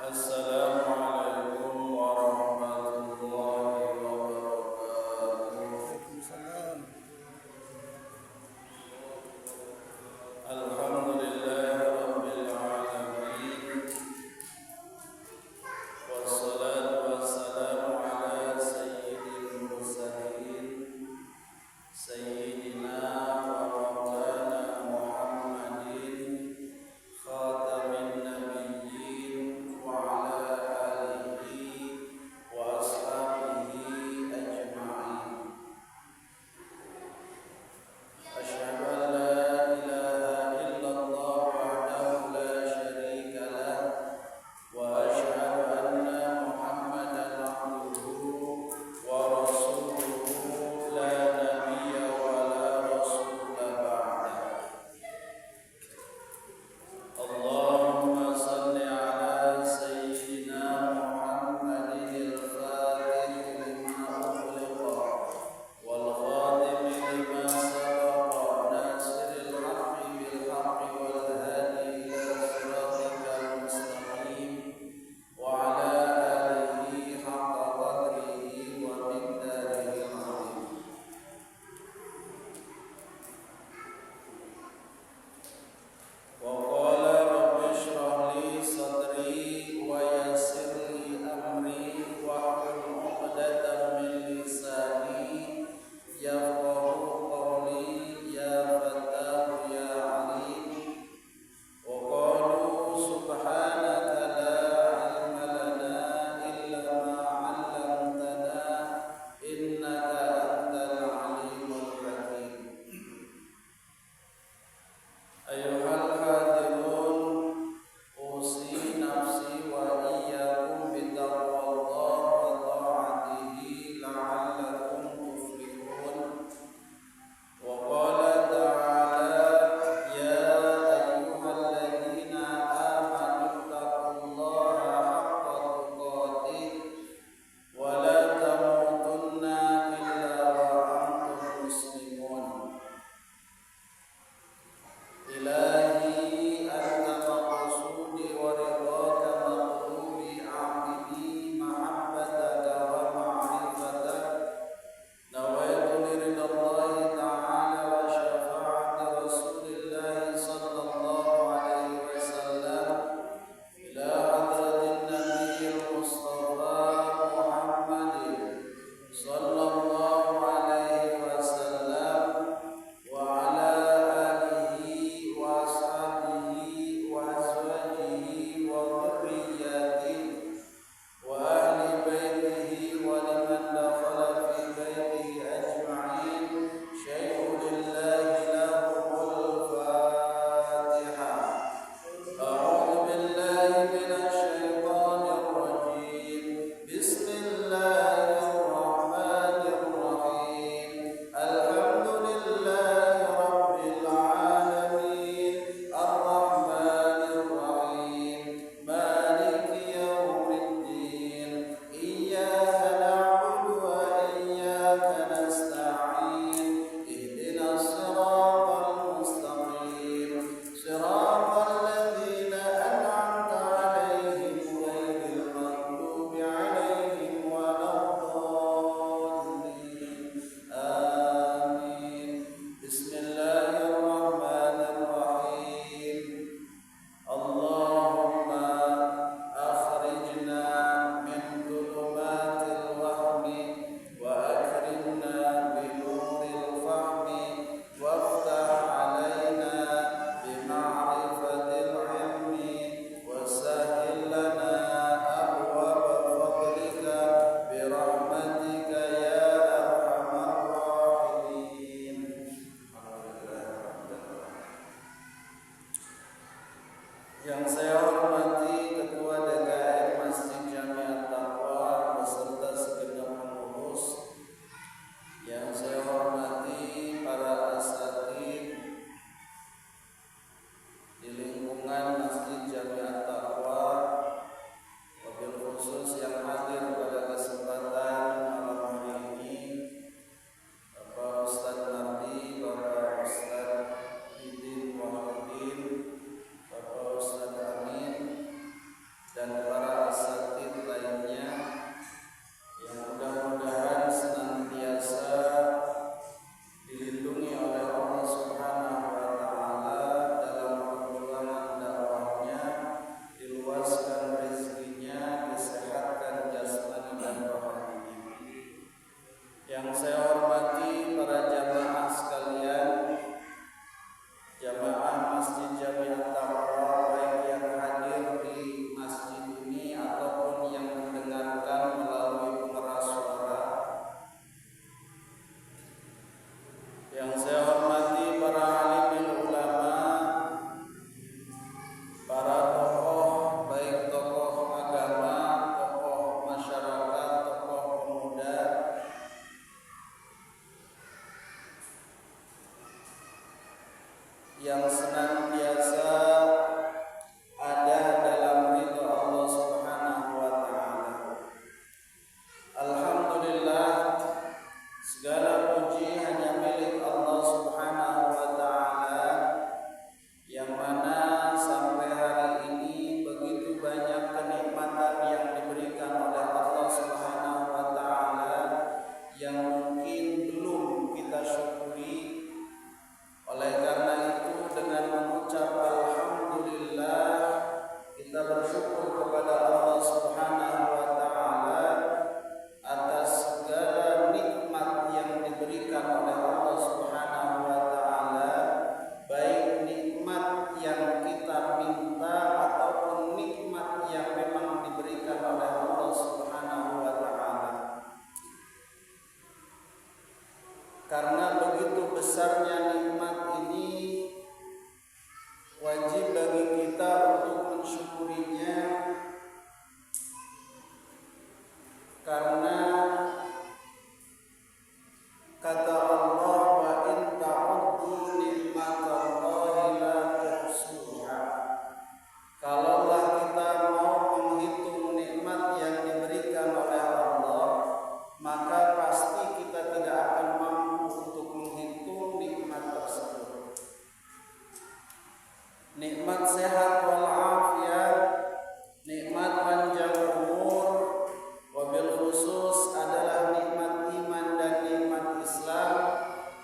Assalamualaikum warahmatullahi wabarakatuh. Waalaikumsalam. Alhamdulillahirabbil alamin. Wassalatu wassalamu ala sayyidil mursalin sayyidina wa maulana Muhammadin khatamin nabiyyin wa ala asatid lainnya yang mudah-mudahan senantiasa dilindungi oleh Allah Subhanahu wa taala dalam perjuangan dakwahnya, diluaskan rezekinya, disehatkan jasmani dan rohaninya. Yang saya hormati para jamaah sekalian, jamaah Masjid Jamiat Taqwa, baik yang hadir di masjid ini ataupun yang mendengarkan melalui pengeras suara. Yang saya hormati para alim ulama, para tokoh, baik tokoh agama, tokoh masyarakat, tokoh pemuda, yang senantiasa ada dalam ridho Allah Subhanahu wa taala. Alhamdulillah, segala puji hanya milik Allah Subhanahu wa taala, yang mana sampai hari ini begitu banyak kenikmatan yang diberikan oleh Allah Subhanahu wa taala yang mungkin belum kita syukuri. Oleh karena itu, dengan mengucap alhamdulillah, kita bersyukur kepada Allah Subhanahu wa taala atas segala nikmat yang diberikan oleh Allah Subhanahu wa taala, baik nikmat yang kita minta ataupun nikmat yang memang diberikan oleh Allah Subhanahu wa taala. Karena begitu besarnya nikmat ini, wajib bagi kita untuk mensyukurinya, karena kata Allah, wa in ta'uddu ni'matallahi la tuhsuha. Kalaulah kita mau menghitung nikmat yang diberikan oleh Allah, maka pasti kita tidak akan mampu untuk menghitung nikmat tersebut. Nikmat sehat walafiat, nikmat panjang umur, wabil khusus adalah nikmat iman dan nikmat Islam,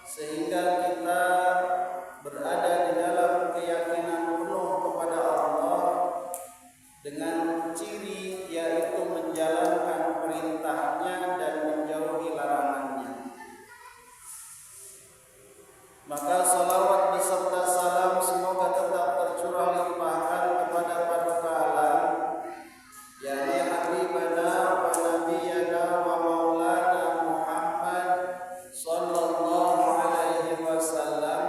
sehingga kita berada di dalam keyakinan penuh kepada Allah dengan ciri yaitu menjalankan perintahnya dan menjauhi larangannya. Maka salawat beserta salam semoga tetap tercurah limpahkan kepada paduka alam, yakni habibana wa nabiyana wa maulana Muhammad sallallahu alaihi wasallam,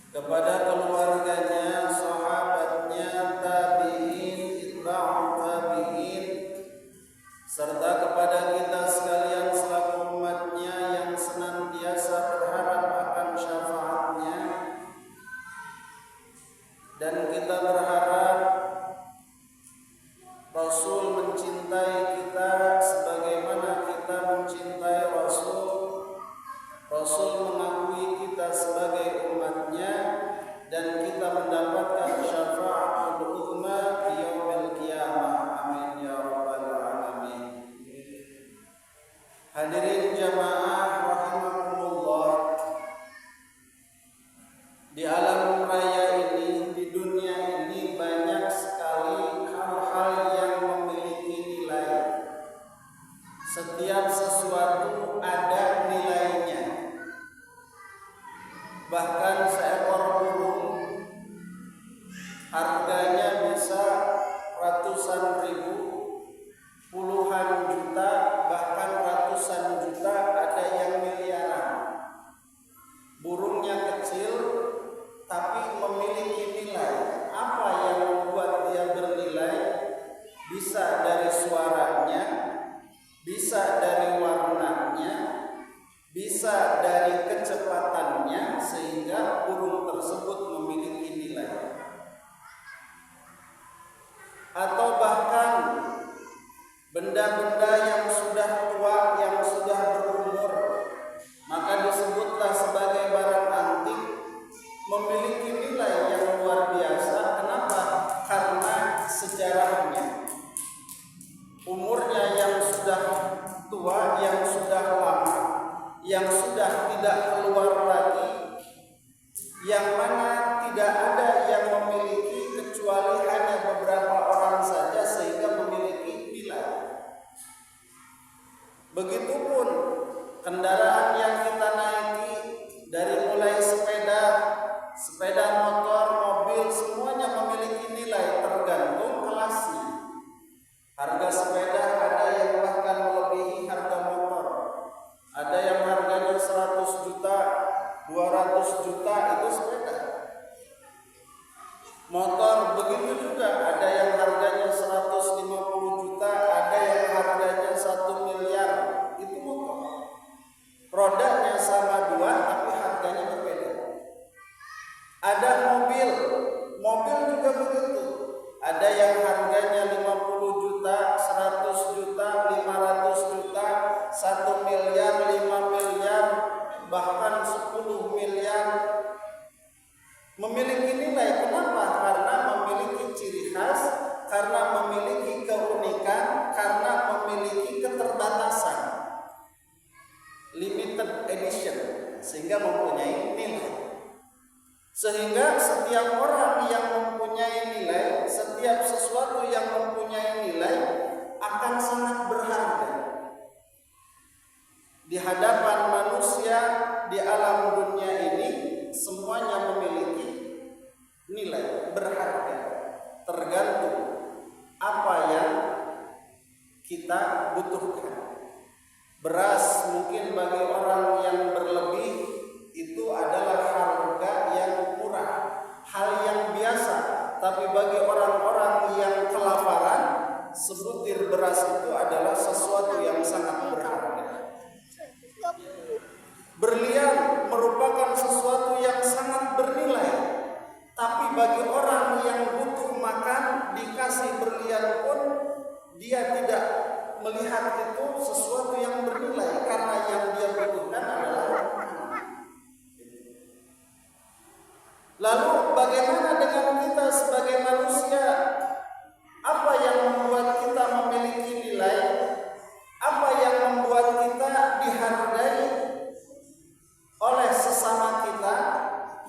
kepada keluarganya, sahabatnya, tabi'in, itba'u tabi'in, serta kepada kita sekalian selaku umatnya yang senantiasa berharap akan syafaatnya. Dan kita berharap Rasul mencintai kita sebagaimana kita mencintai Rasul. Rasul mengakui kita sebagai umatnya, dan kita mendapatkan syafaatul uzma di yaumil qiyamah. Amin ya rabbal alamin. Hadirin jamaah rahimakumullah, di alam raya ini, di dunia ini banyak sekali hal-hal yang memiliki nilai. Setiap sesuatu ada nilainya. Bahkan seekor burung harganya bisa ratusan ribu, puluhan juta, bahkan ratusan juta, ada yang miliaran. Burungnya kecil tapi memiliki nilai. Apa yang membuat dia bernilai? Bisa dari suaranya, bisa dari warnanya, bisa dari kecepatannya, sehingga burung tersebut memiliki nilai. Atau bahkan benda-benda yang sudah tua, yang sudah berumur, maka disebutlah sebagai barang antik, memiliki nilai yang luar biasa. Kenapa? Karena sejarah sejarahnya, umurnya yang sudah tua, yang sudah lama, yang sudah tidak keluar lagi, yang mana tidak ada yang memiliki kecuali hanya beberapa orang saja sehingga memiliki nilai. Begitupun kendaraan yang kita naiki, dari mulai sepeda motor, mobil, semuanya memiliki nilai tergantung kelasnya. Harga sepeda ada yang bahkan melebihi harga motor. Ada yang harganya 100 juta, 200 juta itu sepeda. Motor begitu juga, ada yang harganya 150 juta, ada yang harganya 1 miliar, itu motor. Rodanya sama dua tapi harganya berbeda. Ada mobil juga begitu. Ada yang harganya 50 juta, 100 juta, 500 juta, 1 miliar, 5 miliar, bahkan 10 miliar. Memiliki nilai. Kenapa? Karena memiliki ciri khas, karena memiliki keunikan, karena memiliki keterbatasan, limited edition, sehingga mempunyai nilai. Sehingga setiap orang yang mempunyai nilai, setiap sesuatu yang mempunyai nilai akan sangat berharga di hadapan manusia. Di alam dunia ini semuanya memiliki nilai berharga, tergantung apa yang kita butuhkan. Beras mungkin bagi orang yang berlebih itu adalah harga yang murah, hal yang biasa. Tapi bagi orang-orang yang kelaparan, sebutir beras itu adalah sesuatu yang sangat berharga. Berlian merupakan sesuatu yang sangat bernilai. Tapi bagi orang yang butuh makan, dikasih berlian pun dia tidak melihat itu sesuatu yang bernilai, karena yang dia butuhkan adalah makanan. Lalu bagaimana dengan kita sebagai manusia? Apa yang membuat kita memiliki nilai? Apa yang membuat kita dihargai oleh sesama kita?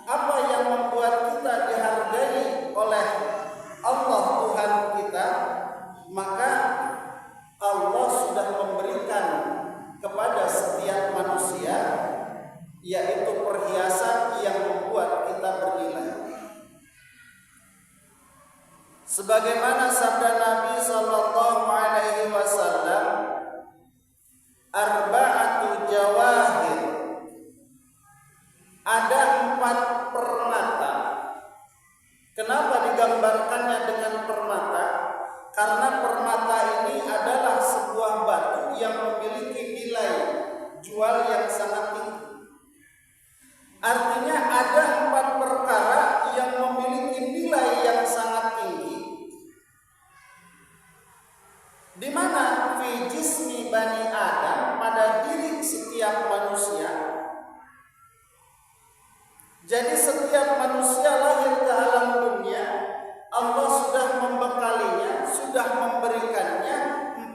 Apa yang membuat kita dihargai oleh Allah Tuhan kita? Maka Allah sudah memberikan kepada setiap manusia, yaitu perhiasan yang membuat kita bernilai. Sebagaimana sabda Nabi sallallahu alaihi wasallam, arba'atu jawahir, ada 4 permata. Kenapa digambarkannya dengan permata? Karena permata ini adalah sebuah batu yang memiliki nilai jual yang sangat tinggi. Artinya ada 4 perkara yang memiliki nilai yang sangat tinggi, di mana fi jismi bani Adam, pada diri setiap manusia. Jadi setiap manusia lahir ke alam dunia, Allah sudah membekalinya, sudah memberikannya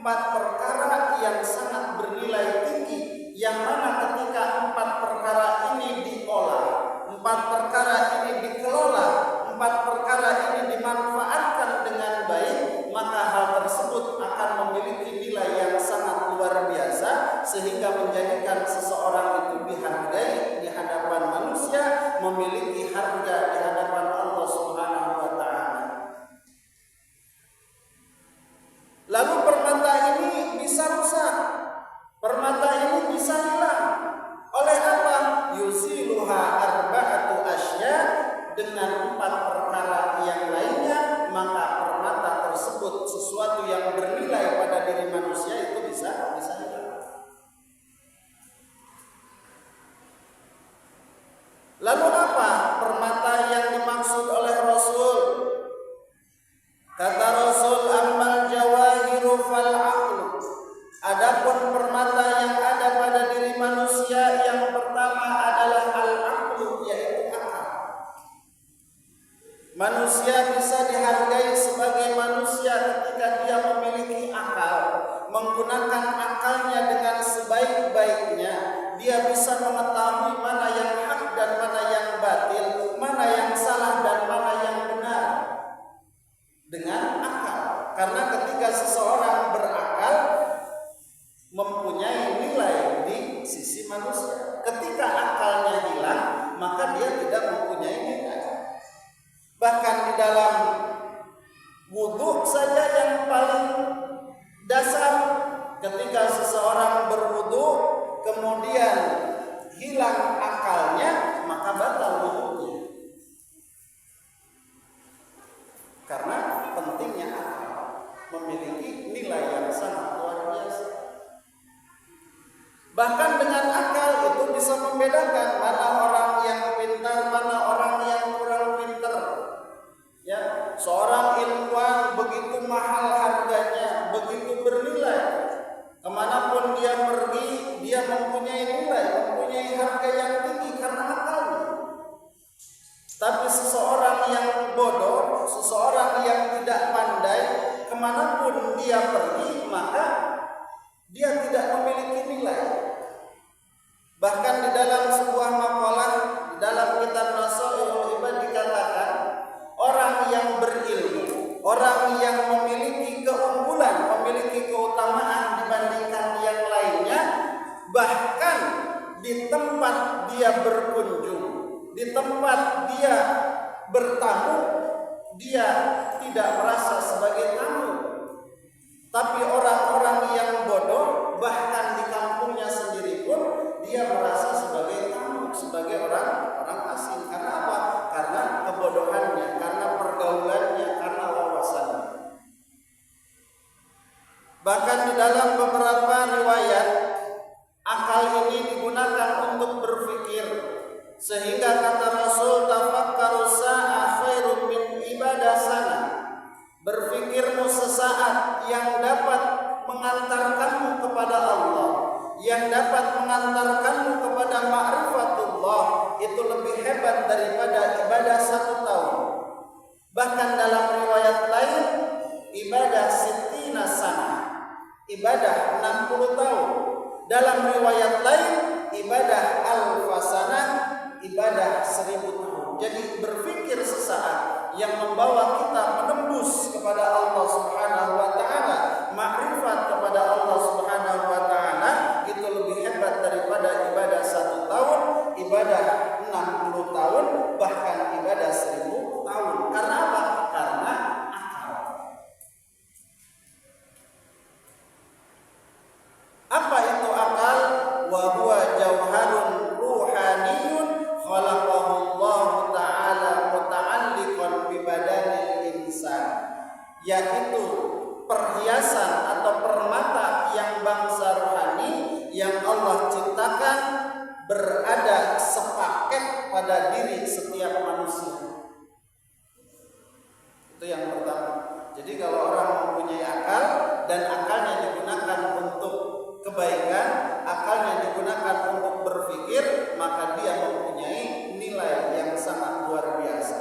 4 perkara yang sangat bernilai tinggi, yang mana ketika 4 perkara ini diolah, 4 perkara ini dikelola, 4 perkara ini dimanfaatkan dengan baik, maka hal tersebut akan memiliki nilai yang sangat luar biasa, sehingga menjadikan seseorang itu dihargai di hadapan manusia, memiliki harga di hadapan Allah Subhanahu wa taala. Lalu permata ini bisa rusak, permata ini bisa hilang. Oleh apa? Yuziluha arba'atu asya, dengan 4 perkara yang lainnya, maka permata tersebut, sesuatu yang bernilai pada diri manusia, itu bisa hilang. Lalu apa permata yang dimaksud oleh Rasul? Kata Rasul, ammal jawahiru fal aqlu. Adapun permata yang ada pada diri manusia, yang pertama adalah al-aqlu, yaitu akal. Manusia bisa dihargai sebagai manusia menggunakan akalnya dengan sebaik-baiknya, dia bisa mengetahui mana yang hak dan mana yang batil, mana yang salah dan mana yang benar dengan akal. Karena ketika seseorang berakal mempunyai nilai di sisi manusia. Ketika akalnya hilang, maka dia tidak mempunyai nilai. Bahkan di dalam wudu saja yang paling dasar, ketika seseorang berwudu kemudian hilang akalnya, maka batal wudunya. Karena pentingnya akal memiliki nilai yang sangat luar biasa. Bahkan dengan akal itu bisa membedakan mana orang yang pintar, mana orang yang kurang pintar. Ya, seorang ilmuwan begitu mahal harganya, begitu bernilai. Kemanapun dia pergi, dia mempunyai nilai, mempunyai harga yang tinggi karena akalnya. Tapi seseorang yang bodoh, seseorang yang tidak pandai, kemanapun dia pergi, maka dia tidak memiliki nilai. Bahkan di dalam sebuah makalah, di dalam kitab Nasaihul Ibad dikatakan, orang yang berilmu, orang yang memiliki keunggulan, memiliki keutamaan dibandingkan yang lainnya, bahkan di tempat dia berkunjung, di tempat dia bertamu, dia tidak merasa sebagai tamu. Tapi orang-orang yang bodoh, bahkan di kampungnya sendiri pun, dia merasa sebagai tamu, sebagai orang asing. Karena apa? Karena kebodohannya, karena pergaulannya, karena wawasannya. Bahkan di dalam beberapa riwayat, akal ini digunakan untuk berpikir. Sehingga kata Rasul, tafakkaru sa'a khairum min ibadah sana. Berpikirmu sesaat yang dapat mengantarkanmu kepada Allah, yang dapat mengantarkanmu kepada ma'rifatullah, itu lebih hebat daripada ibadah 1 tahun. Bahkan dalam riwayat lain, ibadah sittina sana, ibadah 60 tahun. Dalam riwayat lain, ibadah alfasanah, ibadah 1000 tahun. Jadi berpikir sesaat yang membawa kita menembus kepada Allah Subhanahu wa taala, makrifat kepada Allah Subhanahu wa taala, itu lebih hebat daripada ibadah 1 tahun, ibadah 60 tahun, bahkan ibadah 1000 tahun. Karena apa? Karena akal. Apa itu akal? Wa huwa jauharun ruhaniyun khalaqahu Allah taala muta'alliqan bi badanil insan, yaitu perhiasan atau permata yang bangsa rohani yang Allah ciptakan berada sepaket pada diri setiap manusia. Itu yang pertama. Jadi kalau orang mempunyai akal dan akalnya digunakan untuk kebaikan, akalnya digunakan untuk berpikir, maka dia mempunyai nilai yang sangat luar biasa.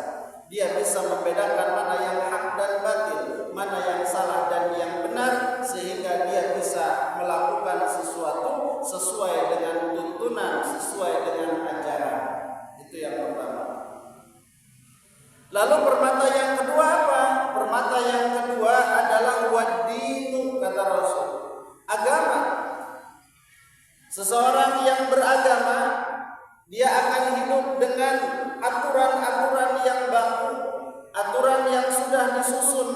Dia bisa membedakan mana yang hak dan batil, mana yang salah dan yang benar, sehingga dia bisa melakukan sesuatu sesuai dengan tuntunan, sesuai dengan ajaran. Itu yang pertama. Lalu permata yang kedua apa? Permata yang kedua adalah wadinu, kata Rasul, agama. Seseorang yang beragama, dia akan hidup dengan aturan-aturan yang baku, aturan yang sudah disusun,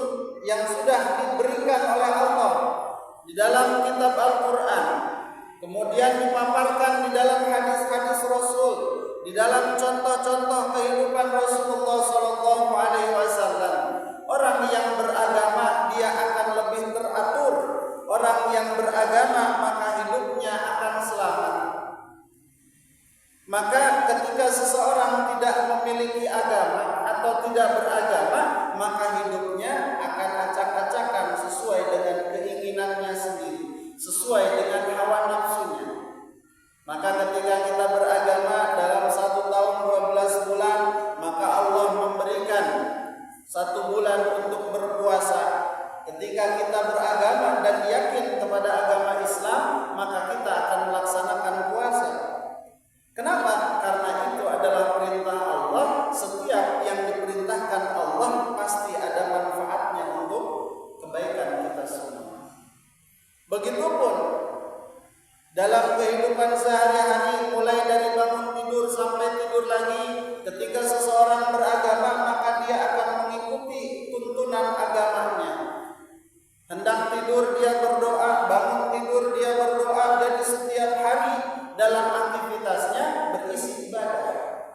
yang sudah diberikan oleh Allah di dalam kitab Al-Quran, kemudian dipaparkan di dalam hadis-hadis Rasul, di dalam contoh-contoh kehidupan Rasulullah SAW. Orang yang beragama dia akan lebih teratur. Orang yang beragama maka hidupnya akan selamat. Maka ketika seseorang tidak memiliki agama atau tidak beragama, maka hidupnya akan acak-acakan sesuai dengan keinginannya sendiri, sesuai dengan hawa nafsunya. Maka ketika kita beragama dalam 1 tahun 12 bulan, maka Allah memberikan 1 bulan untuk berpuasa. Ketika kita beragama dan yakin kepada agama kita semua. Begitupun dalam kehidupan sehari-hari, mulai dari bangun tidur sampai tidur lagi, ketika seseorang beragama maka dia akan mengikuti tuntunan agamanya. Hendak tidur dia berdoa, bangun tidur dia berdoa, jadi setiap hari dalam aktivitasnya berisi ibadah.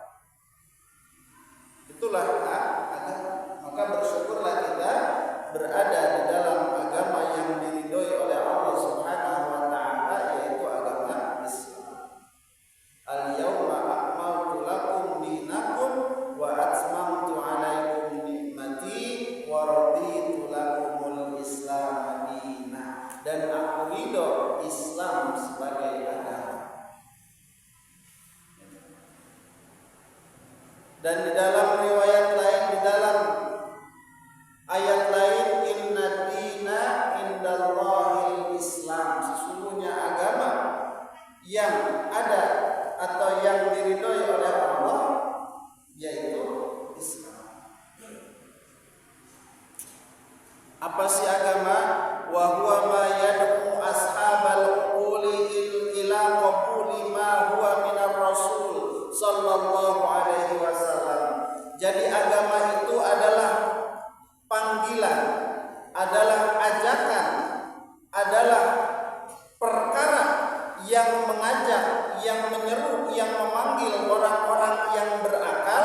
Itulah agama. Maka bersyukurlah kita berada di dalam agama yang diridhoi oleh Allah Subhanahu wa taala, yaitu agama Islam. Al-yauma akmaltu lakum dinakum wa atmamtu 'alaikum ni'mati wa raditu lakumul Islam dinan. Dan aku ridho Islam sebagai agama. Dan di dalam riwayat lain, di dalam ayat lain, inna dina indallahil Islam, sesungguhnya agama yang ada atau yang diridhoi oleh Allah yaitu Islam. Apa sih agama? Wa huwa ma yad'u ashabal quli ila qabuli ma huwa minar rasul sallallahu alaihi wasallam. Jadi agama itu adalah panggilan, adalah ajakan, adalah perkara yang mengajak, yang menyeru, yang memanggil orang-orang yang berakal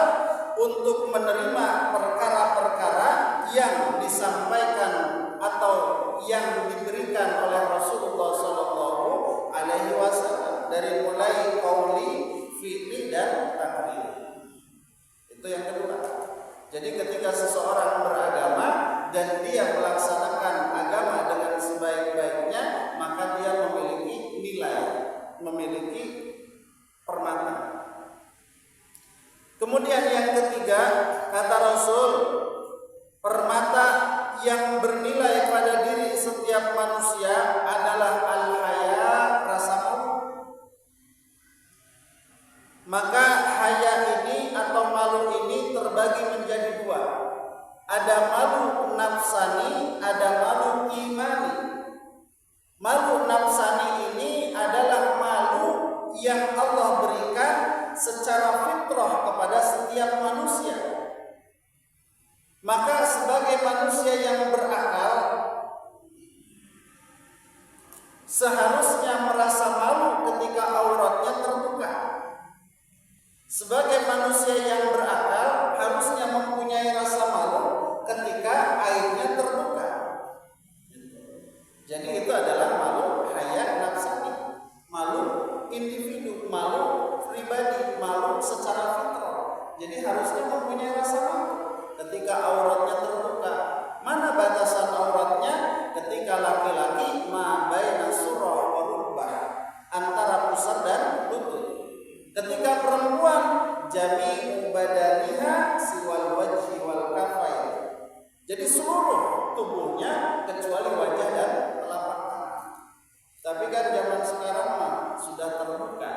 untuk menerima perkara-perkara yang disampaikan atau yang diberikan oleh Rasulullah sallallahu alaihi wasallam, dari mulai qauli, fi'li dan takrir. Itu yang kedua. Jadi ketika seseorang beragama dan dia melaksanakan agama dengan sebaik-baiknya, maka dia memiliki nilai, memiliki permata. Kemudian yang ketiga, kata Rasul, permata yang bernilai pada diri setiap manusia adalah al-haya, rasa malu. Maka haya ini atau malu ini terbagi menjadi dua. Ada malu nafsani, ada malu imani. Malu nafsani ini adalah malu yang Allah berikan secara fitrah kepada setiap manusia. Maka sebagai manusia yang berakal, seharusnya merasa malu ketika auratnya terbuka. Sebagai manusia yang berakal, harusnya mempunyai rasa malu ketika airnya terbuka. Jadi itu adalah malu haya nafsani, malu individu, malu pribadi, malu secara fitrah. Jadi harusnya mempunyai rasa malu ketika auratnya terbuka. Mana batasan auratnya? Ketika laki-laki ma baina surah wa rubbah, antara pusar dan lutut. Ketika perempuan jami'u badaniha siwal wajhi wal kafain. Jadi seluruh tubuhnya kecuali wajah dan telapak tangan. Tapi kan zaman sekarang sudah terbuka,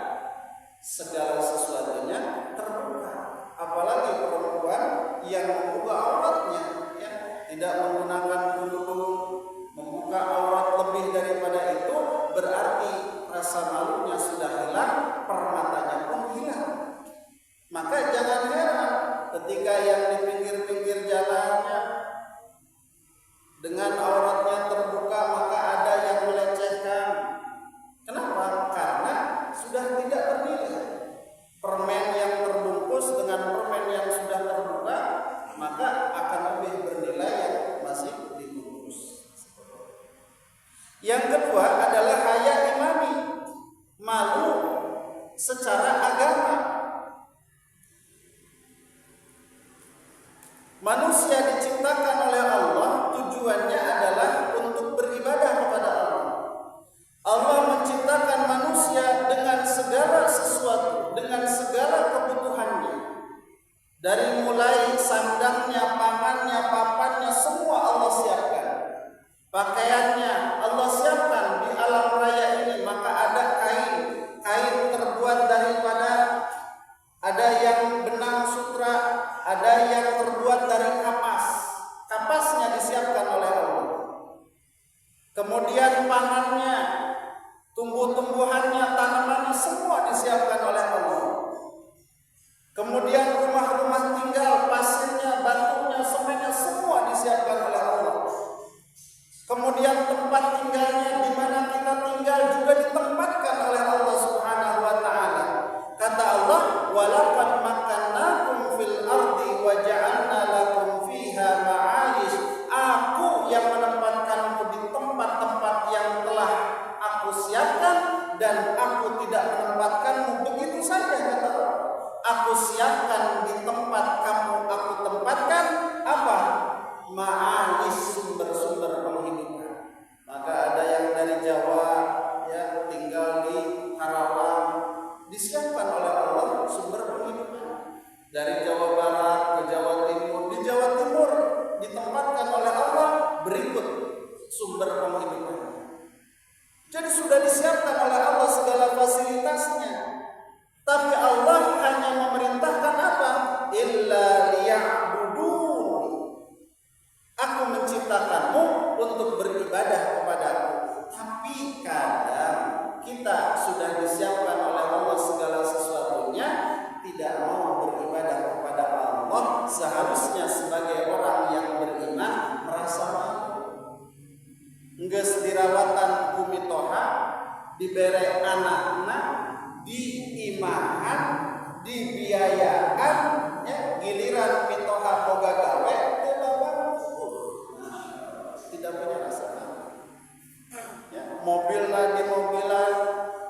segala sesuatunya terbuka. Apalagi perempuan yang membuka auratnya, ya, tidak menggunakan kerudung, membuka aurat lebih daripada itu, berarti rasa malunya sudah hilang, permatanya pun hilang. Maka jangan heran ketika yang di pinggir-pinggir jalannya dengan auratnya terbuka, maka ada yang melecehkan. Kenapa? Karena sudah tidak bernilai. Permen yang terbungkus dengan permen yang sudah terbuka, maka akan lebih bernilai yang masih dibungkus. Yang kedua adalah haya imami, malu secara agama. Manusia diciptakan oleh Allah, tujuannya adalah untuk beribadah kepada Allah. Allah menciptakan manusia dengan segala sesuatu, dengan segala kebutuhannya. Dari mulai sandangnya, pangannya, papannya, semua Allah siapkan. Pakaiannya Allah siapkan di alam raya ini. Maka ada kain terbuat daripada, ada yang benang sutra, ada yang terbuat dari kapas. Kapasnya disiapkan oleh Allah. kemudian pangannya, tumbuh-tumbuhannya, tanamannya semua disiapkan oleh Allah. Kemudian rumah-rumah tinggal, pasirnya, batunya, semuanya semua disiapkan oleh Allah. Kemudian tempat tinggalnya di mana kita tinggal juga ditempatkan oleh Allah Subhanahu wa taala. Kata Allah, "Walaqad makkannakum fil ardi wa ja'alna lakum fiha ma'ayish." Aku yang menempatkanmu di tempat-tempat yang telah aku siapkan dan aku tidak menempatkanmu begitu saja, kata Allah. Aku siapkan di tempat kamu aku tempatkan apa? Ma'ayish, sumber-sumber penghidupan. Maka ada yang dari Jawa ya tinggal di Karawang, disiapkan oleh Allah sumber penghidupan. Dari Jawa Barat ke Jawa Timur, di Jawa Timur ditempatkan oleh Allah berikut sumber penghidupan. Jadi sudah disiapkan oleh Allah segala fasilitasnya. Tapi Allah hanya memerintahkan apa? Illa liya'budun. Aku menciptakanmu untuk beribadah kepadaku. Tapi kadang kita sudah disiapkan oleh Allah segala sesuatunya, tidak mau beribadah kepada Allah. Seharusnya sebagai orang yang beriman merasa malu. Geus dirawatan kumitoha, dibere anak-anak, diimahan, dibiayaan, ya, giliran mitoha boga gawe tidak punya rasa. Ya, mobilna di mobilan,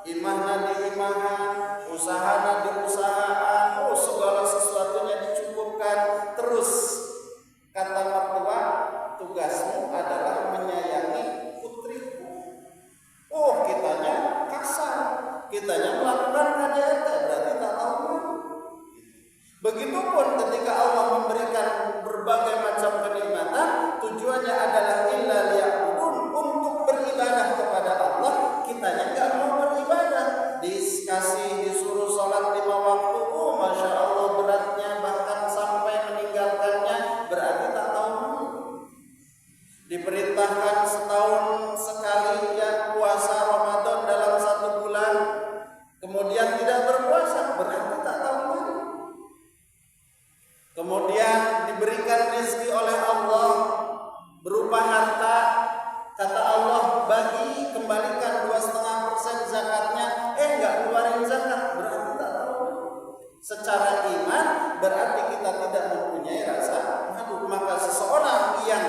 imahna di imahan, usahana di usahaan, segala sesuatunya dicukupkan. Terus kata mertua, tugasmu adalah menyayangi putriku. Kitanya kasar, kitanya melakukan KDRT, berarti tak tahu malu. Begitupun ketika Allah memberikan berbagai macam kenikmatan, tujuannya adalah illa liya'budun, untuk beribadah kepada Allah. Kitanya enggak mau beribadah, disuruh sholat 5 waktu, masya Allah beratnya, bahkan sampai meninggalkannya, berarti tak tahu malu. Diperintahkan setahun sekali ya puasa Ramadan dalam 1 bulan, kemudian tidak berpuasa, berarti tak tahu malu. Kemudian diberikan rezeki oleh Allah berupa harta, kata Allah bagi, kembalikan 2,5% zakatnya, enggak keluarin zakat, berarti tak tahu malu. Secara iman berarti kita tidak mempunyai rasa malu. Maka seseorang yang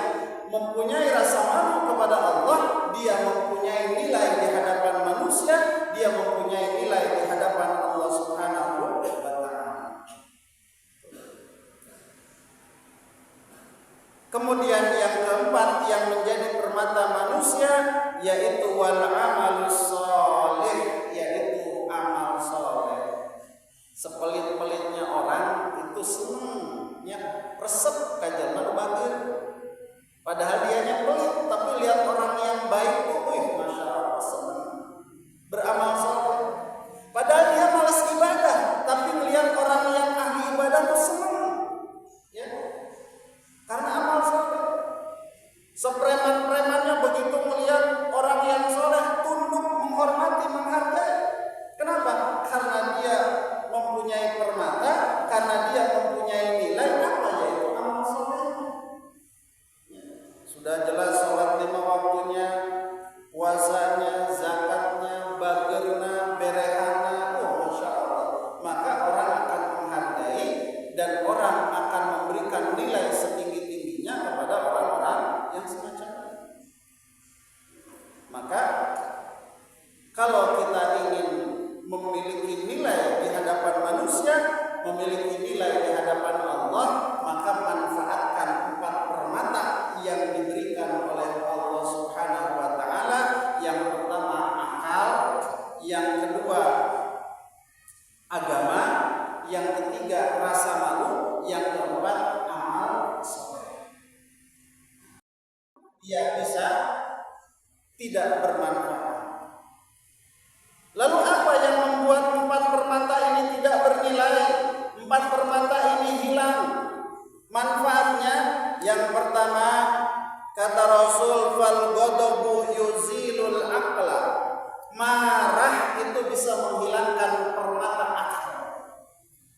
mempunyai rasa malu kepada Allah, dia mempunyai nilai di hadapan manusia, dia mempunyai nilai di hadapan Allah Subhanahu wa taala. Kemudian yang keempat yang menjadi permata manusia yaitu wal amalus sholih, yaitu amal soleh. Sepelit-pelitnya orang itu senangnya resep kajian berbagi. Padahal dianya pelit, tapi lihat orang yang baik tuh, masya Allah senang beramal soleh. Padahal dia malas ibadah, tapi melihat orang yang ahli ibadah tuh senang, ya, karena amal soleh. Sepreman-premannya begitu melihat orang yang soleh tunduk, menghormati, menghargai. Kenapa? Karena dia mempunyai permata, karena dia mempunyai nilai apa, yaitu amal soleh. Sudah jelas sholat 5 waktunya, puasanya, zakatnya, bagerna, berehana, masya Allah. Maka orang akan menghargai dan orang akan memberikan nilai setinggi-tingginya kepada orang-orang yang semacam ini. Maka kalau kita ingin memiliki nilai di hadapan manusia, memiliki nilai di hadapan Allah, maka manfaatkan 4 permata yang diberikan oleh Allah Subhanahu wa taala. Yang pertama akal, yang kedua agama, yang ketiga rasa malu, yang keempat amal soleh. Dia bisa tidak bermanfaat. Lalu apa yang membuat 4 permata ini tidak bernilai? 4 permata ini hilang manfaatnya. Yang pertama, kata Rasul, fal ghadabu marah itu bisa menghilangkan permata akal.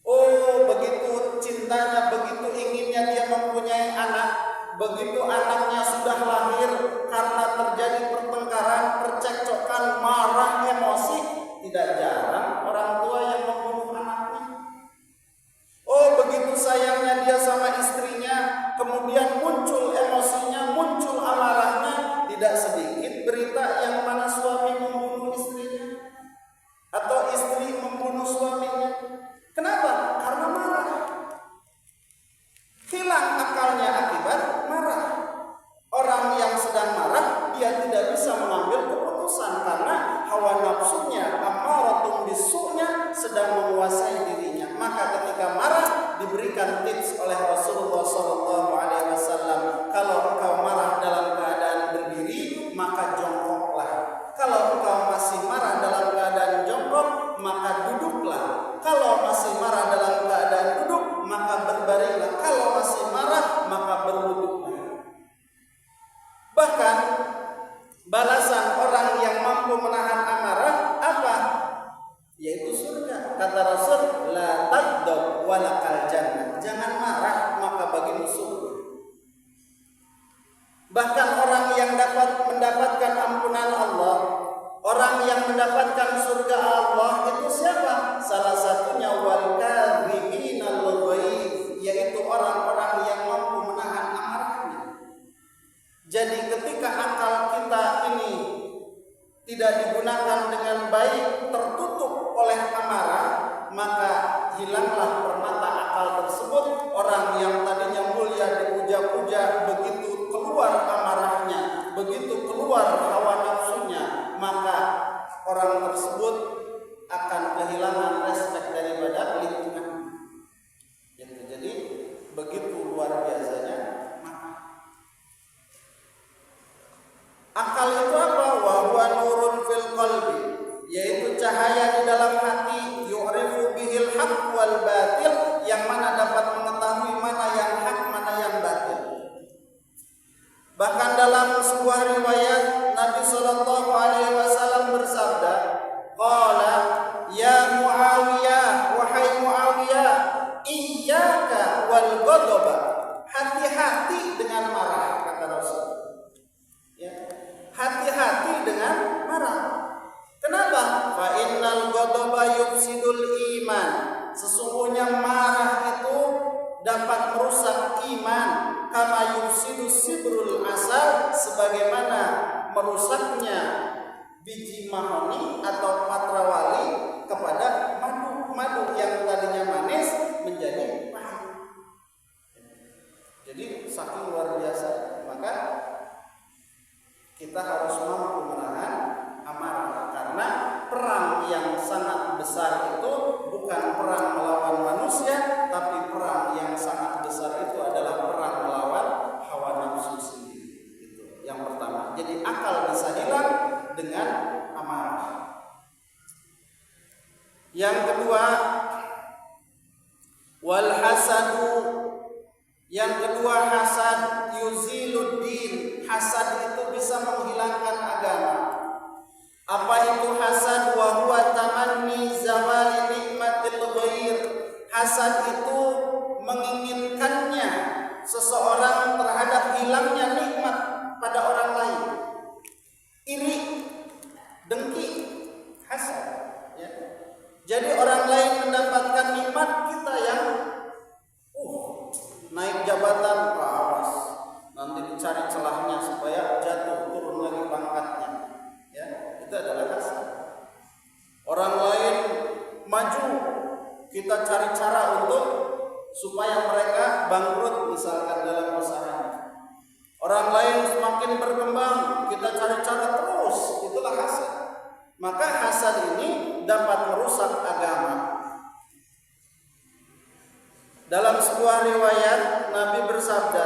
Oh, begitu cintanya, begitu inginnya dia mempunyai anak, begitu anaknya sudah lahir, karena terjadi pertengkaran, percekcokan, marah, emosi, tidak jarang orang tua yang membunuh anaknya. Oh, begitu sayangnya dia sama istrinya, kemudian muncul emosinya, muncul amarahnya, tidak sedikit berita yang mana suami membunuh istrinya atau istri membunuh suaminya. Kenapa? Karena marah. Hilang akalnya akibat marah. Orang yang sedang marah, dia tidak bisa mengambil keputusan karena hawa nafsunya, ammaratun bisu'nya sedang menguasai dirinya. Maka ketika marah diberikan tips oleh Rasulullah SAW, kalau engkau marah dalam keadaan berdiri, maka jongkoklah. Kalau engkau masih marah dalam keadaan jongkok, maka duduklah. Kalau masih marah dalam keadaan duduk, maka berbaringlah. Kalau masih marah, maka berwuduklah. Bahkan balasan orang yang mampu menahan amarah apa? Yaitu surga. Kata Rasul, la taghdab walakal jannah. Jangan marah, maka bagimu surga. Bahkan orang yang dapat mendapatkan ampunan Allah, orang yang mendapatkan surga Allah itu siapa? Salah satunya wal kadhiminal ghaidh, yaitu orang-orang yang mampu menahan amarahnya. Jadi ketika akal kita ini tidak digunakan dengan baik, tertutup oleh amarah, maka hilanglah permata akal tersebut. Orang yang tadinya mulia dipuja-puja, begitu keluar amarahnya, begitu keluar hawa nafsunya, maka orang tersebut akan kehilangan respek daripada lingkungan. Jadi begitu luar biasanya marah. Akal itu apa? Wa huwa nurun fil qalbi, yaitu cahaya di dalam hati, yu'rifu bihil haqq wal batil, yang mana dapat mengetahui mana yang hak, mana yang batil. Bahkan dalam sebuah riwayat Nabi sallallahu alaihi wasallam bersabda, qala ya Muawiyah, wahai Muawiyah, iyyaka wal ghadaba, hati-hati dengan marah, kata Rasul. Ya, hati-hati dengan marah. Kenapa? Fa innal ghadaba yufsidul iman. Sesungguhnya marah itu dapat merusak iman, kama yufsidus sibrul asal, sebagaimana merusaknya biji mahoni atau patrawali kepada madu yang tadinya manis menjadi pahit. Jadi saking luar biasa, maka kita harus mampu menahan amarah, karena perang yang sangat besar itu bukan perang melawan manusia, tapi perang yang sangat besar itu adalah perang melawan hawa nafsu sendiri. Itu yang pertama. Jadi akal bisa hilang dengan amarah. Yang kedua, wal hasadu. Yang kedua, hasad yuziluddin. Hasad itu bisa menghilangkan agama. Apa itu hasad? Wa huwa tamanni zawali nikmatil ghair. Hasad itu menginginkannya seseorang terhadap hilangnya nikmat pada orang lain. Iri, dengki, hasad. Ya. Jadi orang lain mendapatkan nikmat, kita yang naik jabatan, awas, nanti dicari celahnya supaya jatuh, turun lagi pangkatnya. Ya, itu adalah hasad. Orang lain maju, kita cari cara untuk supaya mereka bangkrut, misalkan dalam usahanya. Orang lain semakin berkembang, kita cari cara terus, itulah hasad. Maka hasad ini dapat merusak agama. Dalam sebuah riwayat Nabi bersabda,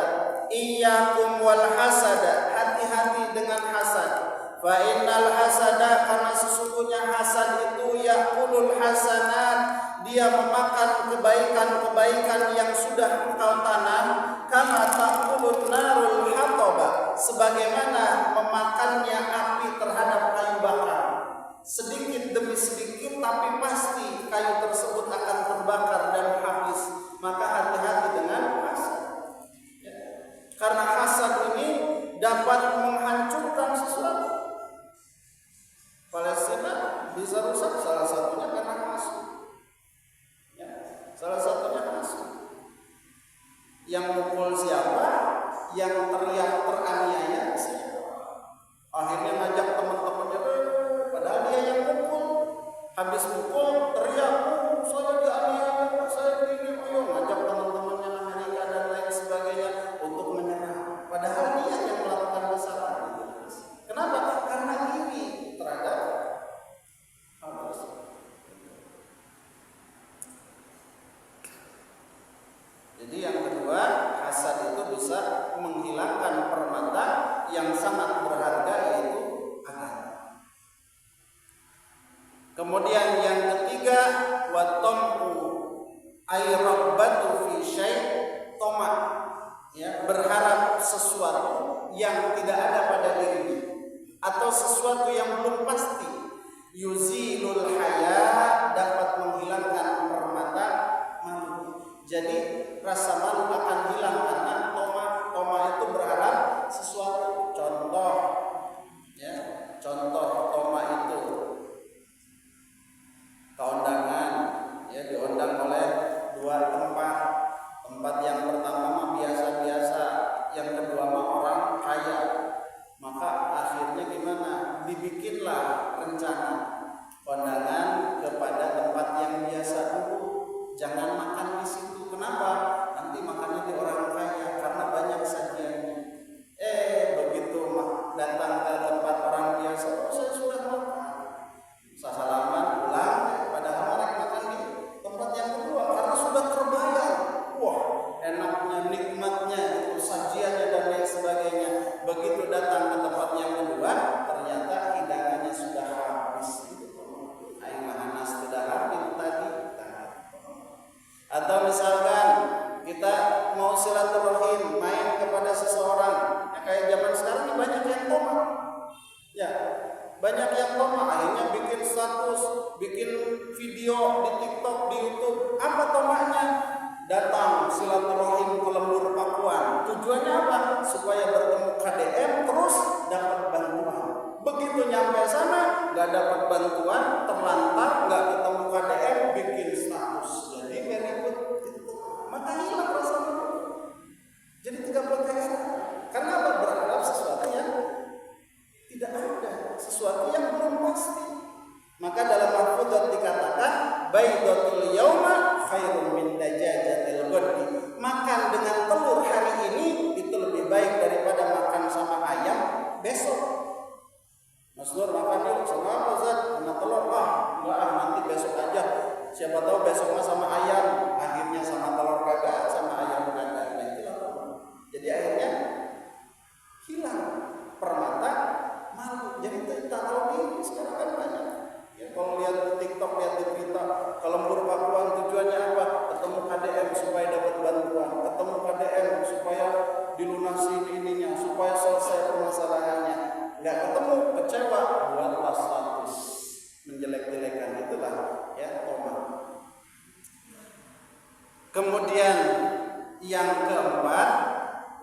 iyyakum wal hasada, hati-hati dengan hasad. Fa innal hasada, karena sesungguhnya hasad itu yaqulul hasanat, dia memakan kebaikan-kebaikan yang sudah engkau tanam, kama taqulun narul hataba, sebagaimana memakannya api terhadap kayu bakar. bisa rusak salah satunya karena hasud. Ya, salah satunya hasud. Yang mukul siapa? Yang teriak teraniaya siapa? Akhirnya ngajak teman-temannya, padahal dia yang mukul. Habis mukul teriak, saya dianiaya, saya ini, ayo ngajak teman-temannya Amerika dan lain sebagainya untuk menyerang. Padahal dia yang melakukan kesalahan. Kenapa? Karena iri terhadap hal tersebut. Jadi yang kedua, hasad itu bisa menghilangkan permata yang sangat berharga, yaitu agama. Kemudian yang ketiga, watam'u ay rabbatu fi syai' toma, ya, berharap sesuatu yang tidak ada pada dirinya atau sesuatu yang belum pasti. Yuzilul haya, dapat menghilangkan permata malu. Jadi rasa malu akan hilang karena toma itu berharap sesuatu. Contoh, ya, contoh toma itu keundangan, ya, diundang oleh dua tempat. Tempat yang pertama mah biasa-biasa, yang kedua mah orang kaya. Maka akhirnya gimana? Dibikinlah rencana kondangan kepada tempat yang biasa dulu. Jangan makan di situ. Kenapa? Nanti makannya di orang kaya karena banyak sajiannya. Begitu datang ke tempat orang biasa, saya sudah makan. Sahalaman pulang, padahal mereka makan di tempat yang kedua karena sudah terbayar. Wah, enaknya, nikmatnya, itu sajiannya dan lain sebagainya. Begitu datang ke tempat yang kedua, ternyata hidangannya sudah habis. Aing mahanas sudah habis tadi. Atau misalkan kita mau silaturahim, main kepada seseorang, ya, kayak zaman sekarang ini banyak yang toma, ya, banyak yang toma. Akhirnya bikin status, bikin video di TikTok, di YouTube. Apa tomanya? Datang silaturahim ke Lembur Pakuan. Tujuannya apa? Supaya bertemu KDM terus dapat bantuan. Begitu nyampe sana nggak dapat bantuan, terlantar, nggak ketemu KDM, bikin status. Jadi berikut itu, maka hilang rasa malu. Jadi tidak potensi. Karena apa? Berharap sesuatu yang tidak ada, sesuatu yang belum pasti. Maka dalam Al-Qur'an dikatakan, baidatul yauma khairun min dajajatil ghaddi. Makan dengan telur hari ini itu lebih baik daripada makan sama ayam besok. Mas Nur makan yuk sama apa Zat? Sama telur. Enggak, nanti besok aja. Siapa tahu besoknya sama ayam, akhirnya sama telur kagak, sama ayam kagak. Nah, itulah. Jadi akhirnya hilang permata malu. Jadi tak tahu diri. Sekarang kan banyak. Ya, kalau lihat di TikTok, lihat di berita, kalau Lembur Pakuan tujuannya apa? Ketemu KDM supaya dapat bantuan, ketemu KDM supaya dilunasi ininya, supaya selesai permasalahannya. Nggak ketemu, kecewa, buatlah status menjelek-jelekan. Itulah, ya, toma. Kemudian yang keempat,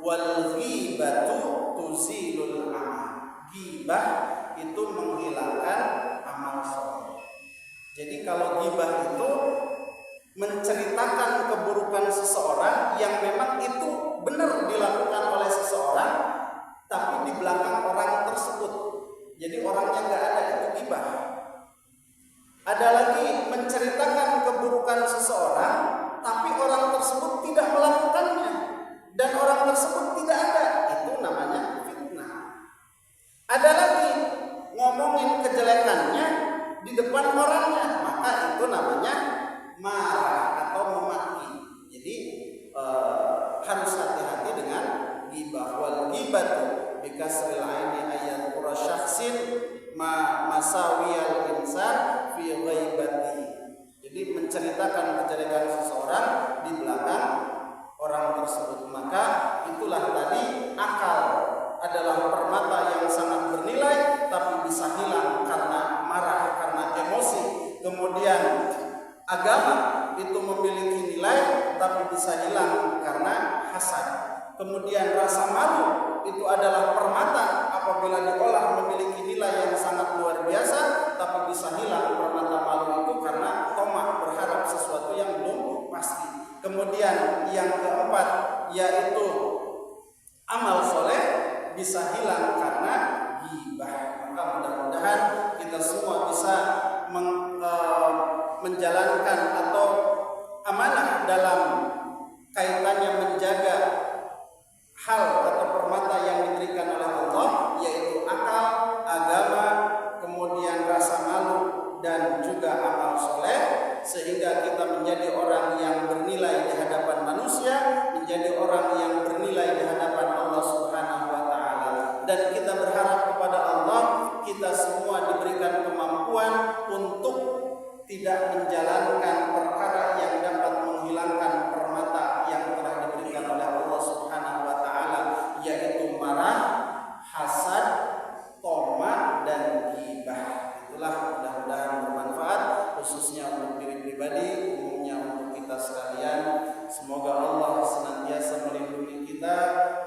wal ghibatu tuzilul amal. Ghibah itu menghilangkan amal soleh. Jadi kalau ghibah itu menceritakan keburukan seseorang yang memang itu benar dilakukan oleh seseorang, tapi di belakang orang tersebut. Jadi orangnya nggak ada, itu ghibah. Ada lagi menceritakan keburukan seseorang, tapi orang tersebut tidak melakukannya dan orang tersebut tidak ada, itu namanya fitnah. Ada lagi ngomongin kejelekannya di depan orangnya, maka itu namanya marah atau memaki. Jadi harus hati-hati dengan ghibah. Wal ghibatu bikasril aini ayat qura syakhsin masawiyal insan fi ghaibati. Jadi menceritakan kejelekan seseorang di belakang orang tersebut. Maka itulah tadi, akal adalah permata yang sangat bernilai tapi bisa hilang karena marah, karena emosi. Kemudian agama itu memiliki nilai tapi bisa hilang karena hasad. Kemudian rasa malu itu adalah permata, apabila diolah memiliki nilai yang sangat luar biasa tapi bisa hilang yaitu amal soleh bisa hilang karena ghibah. Maka mudah-mudahan kita semua bisa menjalankan atau amanah dalam kaitannya menjaga hal atau permata yang diberikan oleh Allah, yaitu akal, agama, kemudian rasa malu dan juga amal soleh, sehingga kita menjadi orang yang bernilai di hadapan manusia, menjadi orang yang bernilai di hadapan Allah Subhanahu wa taala. Dan kita berharap kepada Allah kita semua diberikan kemampuan untuk tidak menjalankan perkara yang dapat menghilangkan permata yang telah diberikan oleh Allah Subhanahu wa taala, yaitu marah, hasad, toma dan ghibah. Itulah mudah-mudahan bermanfaat khususnya untuk diri pribadi, umumnya untuk kita sekalian. Semoga Allah senantiasa melindungi kita,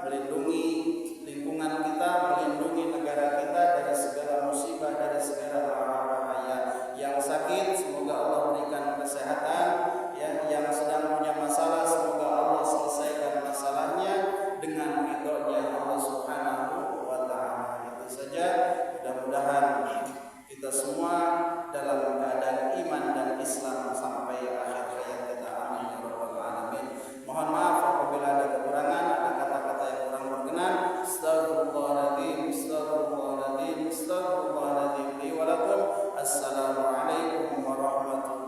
melindungi lingkungan kita, melindungi negara kita dari segala musibah, dari segala bahaya. Yang sakit semoga Allah berikan kesehatan, yang sedang punya masalah semoga Allah selesaikan masalahnya dengan ridhonya Allah Subhanahu wa taala. Itu saja, mudah-mudahan kita semua dalam keadaan iman dan Islam sampai akhir hayat kita. Amin ya rabbal alamin. Mohon maaf apabila ada kekurangan, ada kata-kata yang kurang berkenan. Astagfirullahaladzim, astagfirullahaladzim, astagfirullahaladzim li wa lakum. Assalamualaikum warahmatullahi